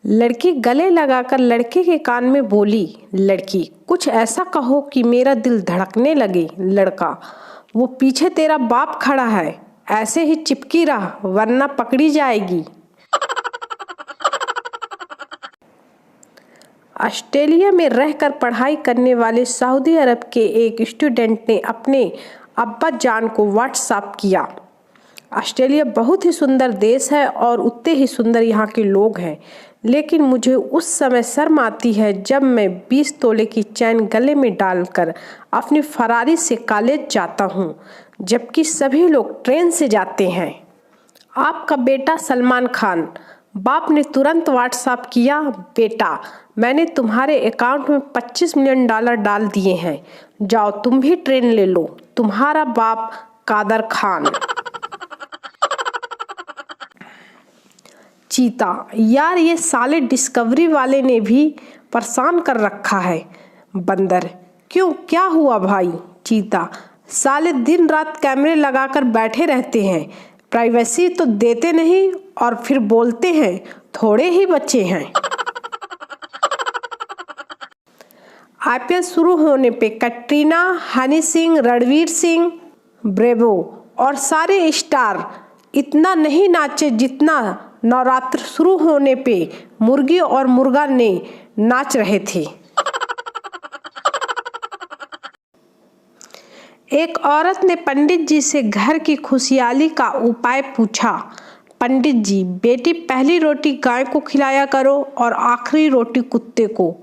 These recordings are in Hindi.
लड़की गले लगाकर लड़के के कान में बोली, लड़की कुछ ऐसा कहो कि मेरा दिल धड़कने लगे। लड़का, वो पीछे तेरा बाप खड़ा है, ऐसे ही चिपकी रहा वरना पकड़ी जाएगी। ऑस्ट्रेलिया में रहकर पढ़ाई करने वाले सऊदी अरब के एक स्टूडेंट ने अपने अब्बा जान को व्हाट्सएप किया। ऑस्ट्रेलिया बहुत ही सुंदर देश है और उतने ही सुंदर यहाँ के लोग हैं, लेकिन मुझे उस समय शर्म आती है जब मैं 20 तोले की चैन गले में डालकर अपनी फरारी से कॉलेज जाता हूँ, जबकि सभी लोग ट्रेन से जाते हैं। आपका बेटा सलमान खान। बाप ने तुरंत व्हाट्सएप किया, बेटा मैंने तुम्हारे अकाउंट में $25 मिलियन डाल दिए हैं, जाओ तुम भी ट्रेन ले लो। तुम्हारा बाप कादर खान। चीता, यार ये साले डिस्कवरी वाले ने भी परेशान कर रखा है। बंदर, क्यों क्या हुआ भाई? चीता, साले दिन रात कैमरे लगाकर बैठे रहते हैं, प्राइवेसी तो देते नहीं और फिर बोलते हैं थोड़े ही बच्चे हैं। आईपीएल शुरू होने पे कैटरीना, हनी सिंह, रणवीर सिंह, ब्रेवो और सारे स्टार इतना नहीं नाचे जितना नवरात्र शुरू होने पे मुर्गी और मुर्गा ने नाच रहे थे। एक औरत ने पंडित जी से घर की खुशहाली का उपाय पूछा। पंडित जी, बेटी पहली रोटी गाय को खिलाया करो और आखिरी रोटी कुत्ते को।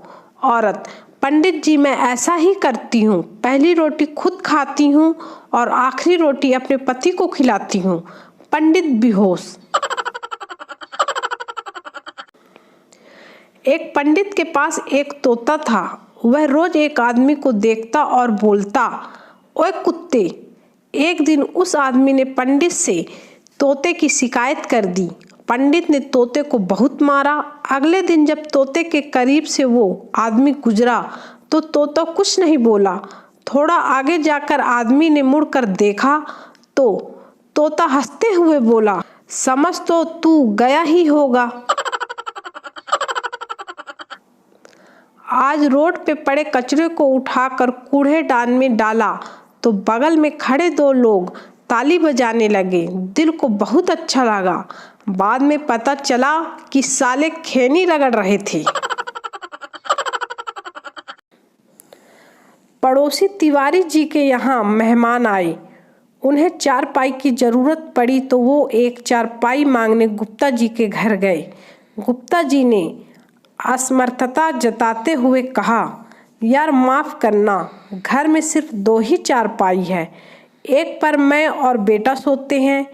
औरत, पंडित जी मैं ऐसा ही करती हूँ, पहली रोटी खुद खाती हूँ और आखिरी रोटी अपने पति को खिलाती हूँ। पंडित बेहोश। एक पंडित के पास एक तोता था। वह रोज एक आदमी को देखता और बोलता, ओए कुत्ते। एक दिन उस आदमी ने पंडित से तोते की शिकायत कर दी। पंडित ने तोते को बहुत मारा। अगले दिन जब तोते के करीब से वो आदमी गुजरा तो तोता कुछ नहीं बोला। थोड़ा आगे जाकर आदमी ने मुड़कर देखा तो तोता हंसते हुए बोला, समझ तो तू गया ही होगा। आज रोड पे पड़े कचरे को उठाकर कूड़ेदान में डाला तो बगल में खड़े 2 लोग ताली बजाने लगे। दिल को बहुत अच्छा लगा। बाद में पता चला कि साले खैनी रगड़ रहे थे। पड़ोसी तिवारी जी के यहाँ मेहमान आए। उन्हें चारपाई की जरूरत पड़ी तो वो एक चारपाई मांगने गुप्ता जी के घर गए। गुप्ता जी ने असमर्थता जताते हुए कहा, यार माफ़ करना, घर में सिर्फ 2 ही चारपाई है। एक पर मैं और बेटा सोते हैं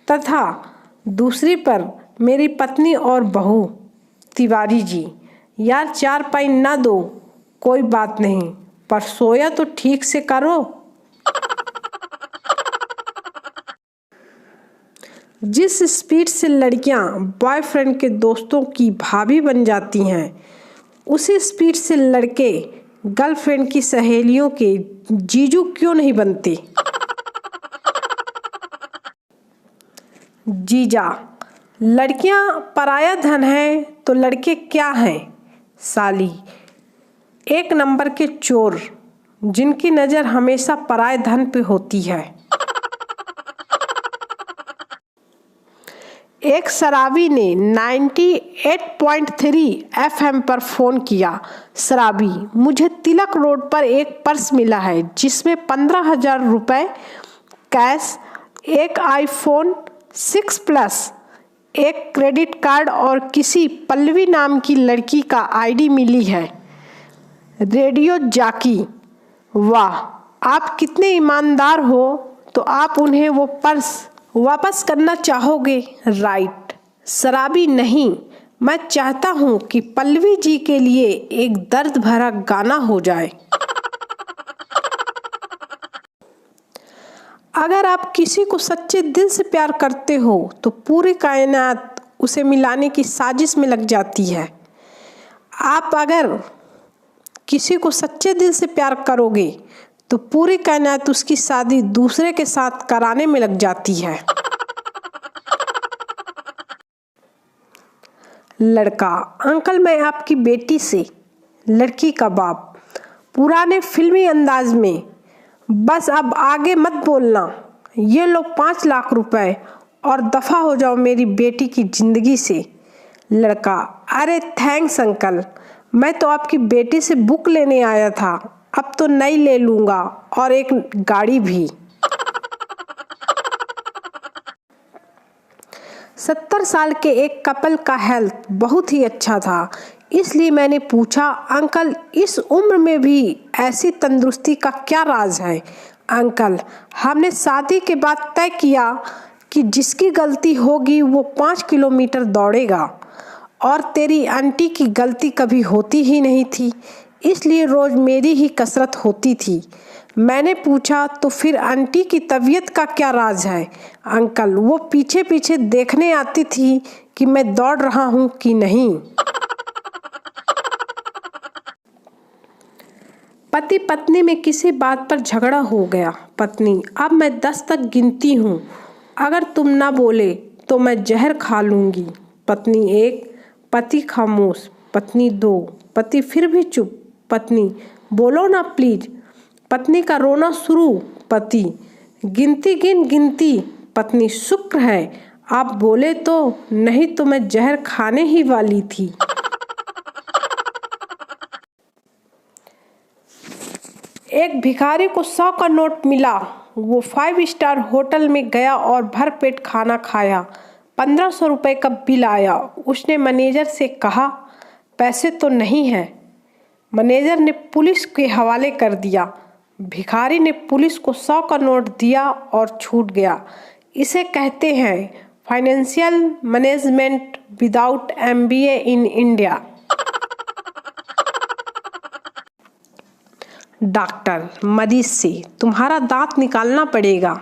तथा दूसरी पर मेरी पत्नी और बहू। तिवारी जी, यार चारपाई ना दो, कोई बात नहीं, पर सोया तो ठीक से करो। जिस स्पीड से लड़कियां बॉयफ्रेंड के दोस्तों की भाभी बन जाती हैं, उसी स्पीड से लड़के गर्लफ्रेंड की सहेलियों के जीजू क्यों नहीं बनते? जीजा, लड़कियां पराया धन हैं तो लड़के क्या हैं? साली, 1 नंबर के चोर जिनकी नज़र हमेशा पराये धन पे होती है। एक शराबी ने 98.3 FM पर फ़ोन किया। शराबी, मुझे तिलक रोड पर एक पर्स मिला है जिसमें 15,000 रुपये कैश, एक iPhone 6 प्लस, एक क्रेडिट कार्ड और किसी पल्लवी नाम की लड़की का ID मिली है। रेडियो जाकी, वाह आप कितने ईमानदार हो, तो आप उन्हें वो पर्स वापस करना चाहोगे, राइट? शराबी, नहीं, मैं चाहता हूँ कि पल्लवी जी के लिए एक दर्द भरा गाना हो जाए। अगर आप किसी को सच्चे दिल से प्यार करते हो तो पूरी कायनात उसे मिलाने की साजिश में लग जाती है। आप अगर किसी को सच्चे दिल से प्यार करोगे तो पूरी कायनात उसकी शादी दूसरे के साथ कराने में लग जाती है। लड़का, अंकल मैं आपकी बेटी से। लड़की का बाप, पुराने फिल्मी अंदाज में, बस अब आगे मत बोलना। ये लो 5 लाख रुपए और दफा हो जाओ मेरी बेटी की जिंदगी से। लड़का, अरे थैंक्स अंकल, मैं तो आपकी बेटी से बुक लेने आया था, अब तो नई ले लूँगा और एक गाड़ी भी। 70 साल के एक कपल का हेल्थ बहुत ही अच्छा था, इसलिए मैंने पूछा, अंकल इस उम्र में भी ऐसी तंदुरुस्ती का क्या राज है? अंकल, हमने शादी के बाद तय किया कि जिसकी गलती होगी वो 5 किलोमीटर दौड़ेगा और तेरी आंटी की गलती कभी होती ही नहीं थी, इसलिए रोज मेरी ही कसरत होती थी। मैंने पूछा, तो फिर आंटी की तबीयत का क्या राज है? अंकल, वो पीछे पीछे देखने आती थी कि मैं दौड़ रहा हूँ कि नहीं। पति पत्नी में किसी बात पर झगड़ा हो गया। पत्नी, अब मैं 10 तक गिनती हूँ, अगर तुम ना बोले तो मैं जहर खा लूँगी। पत्नी 1, पति खामोश। पत्नी 2, पति फिर भी चुप। पत्नी, बोलो ना प्लीज। पत्नी का रोना शुरू। पति, गिनती गिन गिनती। पत्नी, शुक्र है आप बोले तो, नहीं तो मैं जहर खाने ही वाली थी। एक भिखारी को 100 का नोट मिला। वो 5 स्टार होटल में गया और भरपेट खाना खाया। 1500 रुपये का बिल आया। उसने मैनेजर से कहा, पैसे तो नहीं है। मैनेजर ने पुलिस के हवाले कर दिया। भिखारी ने पुलिस को 100 का नोट दिया और छूट गया। इसे कहते हैं financial management without MBA in India. Doctor मरीज से, तुम्हारा दांत निकालना पड़ेगा।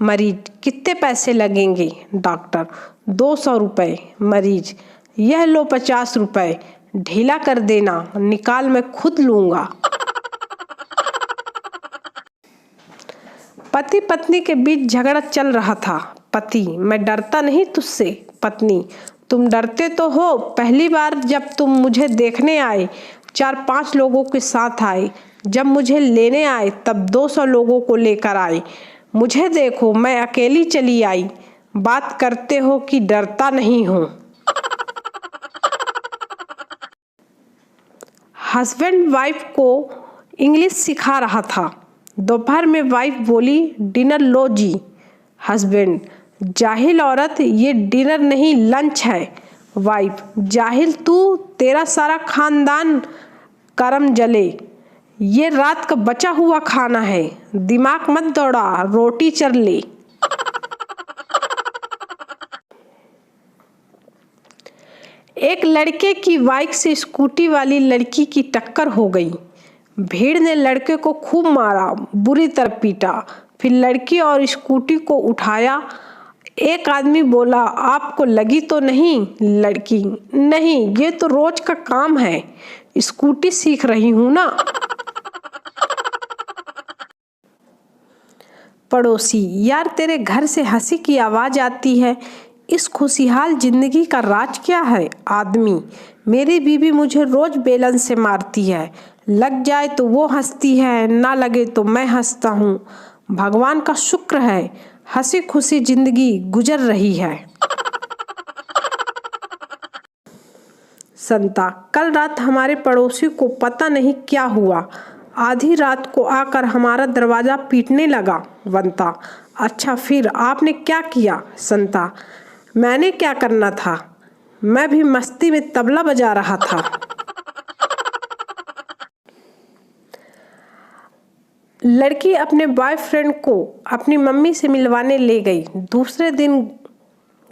मरीज, कितने पैसे लगेंगे? डॉक्टर, 200 रुपये। मरीज, यह लो 50 रुपये, ढीला कर देना, निकाल मैं खुद लूँगा। पति पत्नी के बीच झगड़ा चल रहा था। पति, मैं डरता नहीं तुझसे। पत्नी, तुम डरते तो हो, पहली बार जब तुम मुझे देखने आए 4-5 लोगों के साथ आए, जब मुझे लेने आए तब 200 लोगों को लेकर आए, मुझे देखो मैं अकेली चली आई, बात करते हो कि डरता नहीं हूँ। हस्बैंड वाइफ को इंग्लिश सिखा रहा था। दोपहर में वाइफ बोली, डिनर लो जी। हस्बैंड, जाहिल औरत, ये डिनर नहीं लंच है। वाइफ, जाहिल तू, तेरा सारा खानदान करम जले, ये रात का बचा हुआ खाना है, दिमाग मत दौड़ा, रोटी चर ले। एक लड़के की बाइक से स्कूटी वाली लड़की की टक्कर हो गई। भीड़ ने लड़के को खूब मारा, बुरी तरह पीटा, फिर लड़की और स्कूटी को उठाया। एक आदमी बोला, आपको लगी तो नहीं? लड़की, नहीं, ये तो रोज का काम है, स्कूटी सीख रही हूँ ना। पड़ोसी, यार तेरे घर से हंसी की आवाज़ आती है, इस खुशहाल जिंदगी का राज क्या है? आदमी, मेरी बीवी मुझे रोज बेलन से मारती है, लग जाए तो वो हंसती है, ना लगे तो मैं हंसता हूँ। भगवान का शुक्र है, हंसी खुशी जिंदगी गुजर रही है। संता, कल रात हमारे पड़ोसी को पता नहीं क्या हुआ, आधी रात को आकर हमारा दरवाज़ा पीटने लगा। वंता, अच्छा फिर आपने क्या किया? संता, मैंने क्या करना था, मैं भी मस्ती में तबला बजा रहा था। लड़की अपने बॉयफ्रेंड को अपनी मम्मी से मिलवाने ले गई। दूसरे दिन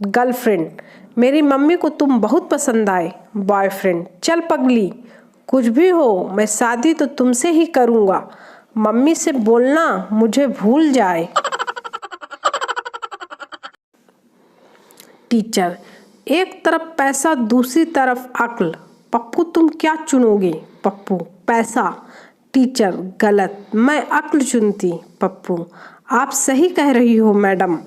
गर्लफ्रेंड, मेरी मम्मी को तुम बहुत पसंद आए। बॉयफ्रेंड, चल पगली, कुछ भी हो मैं शादी तो तुमसे ही करूँगा, मम्मी से बोलना मुझे भूल जाए। टीचर, एक तरफ पैसा दूसरी तरफ अक्ल, पप्पू तुम क्या चुनोगे? पप्पू, पैसा। टीचर, गलत, मैं अक्ल चुनती। पप्पू, आप सही कह रही हो मैडम,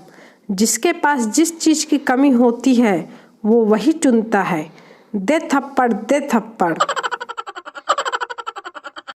जिसके पास जिस चीज़ की कमी होती है वो वही चुनता है। दे थप्पड़ दे थप्पड़।